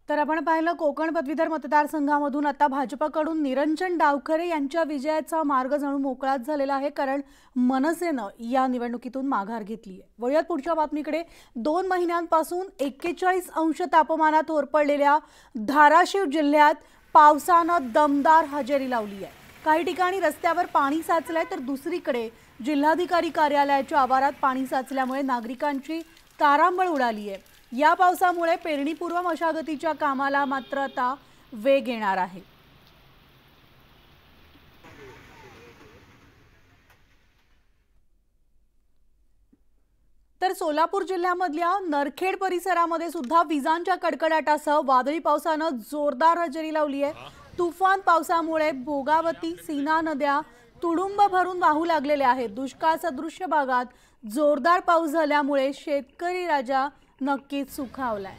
तर आपण पाहिलं कोकण पदवीधर मतदारसंघामधून आता भाजपकडून निरंजन डावखरे यांच्या विजयाचा मार्ग जणू मोकळाच झालेला आहे, कारण मनसेनं या निवडणुकीतून माघार घेतली आहे। वळूयात पुढच्या बातमीकडे। 2 महिन्यांपासून 41 अंश तापमानात होरपळलेल्या धाराशिव जिल्ह्यात पावसानं दमदार हजेरी लावली आहे। काही ठिकाणी रस्त्यावर पाणी साचलंय, तर दुसरीकडे जिल्हाधिकारी कार्यालयाच्या आवारात पाणी साचल्यामुळे नागरिकांची तारांबळ उडाली आहे। या पावसामुळे पेरणीपूर्व मशागतीच्या कामाला मात्र आता वेग येणार आहे। तर सोलापूर जिल्ह्यामधल्या नरखेड परिसरामध्ये सुद्धा विजांच्या कडकडाटासह वादळी पावसानं जोरदार हजेरी लावली आहे। तुफान पावसामुळे भोगावती, सीना नद्या तुडुंब भरून वाहू लागलेल्या आहेत। दुष्काळ सदृश्य भागात जोरदार पाऊस झाल्यामुळे शेतकरी राजा नक्कीच सुखावलाय।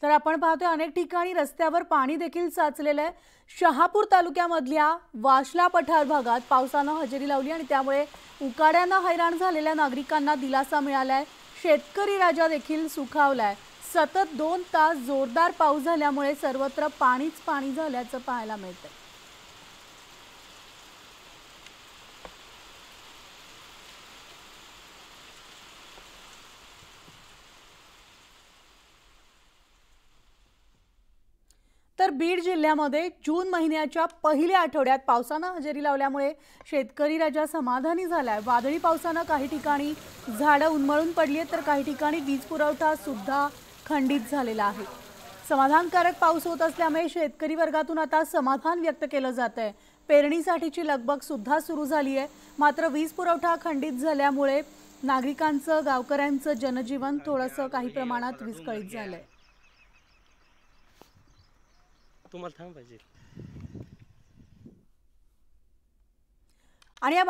तर आपण पाहतोय अनेक ठिकाणी रस्त्यावर पाणी देखील साचलेलं आहे। शहापूर तालुक्यामधल्या वाशला पठार भागात पावसानं हजेरी लावली आणि त्यामुळे उकाड्यानं हैराण झालेल्या नागरिकांना दिलासा मिळालाय। शेतकरी राजा देखील सुखावलाय। सतत 2 तास जोरदार पाऊस झाल्यामुळे सर्वत्र पाणीच पाणी झाल्याचं पाहायला मिळतंय। तर बीड जिल्ह्यामध्ये जून महिन्याच्या पहिल्या आठवड्यात पावसानं हजेरी लावल्यामुळे शेतकरी राजा समाधानी झालाय। वादळी पावसानं काही ठिकाणी झाडं उन्मळून पडली आहेत, तर काही ठिकाणी वीज पुरवठा सुद्धा खंडित झालेला आहे। समाधानकारक पाऊस होत असल्यामुळे शेतकरी वर्गातून आता समाधान व्यक्त केलं जातंय। पेरणीसाठीची लगबग सुद्धा सुरू झाली आहे, मात्र वीज पुरवठा खंडित झाल्यामुळे नागरिकांचं, गावकऱ्यांचं जनजीवन थोडंसं काही प्रमाणात विस्कळीत झालंय। तुम्हाला थांब पाहिजे आणि या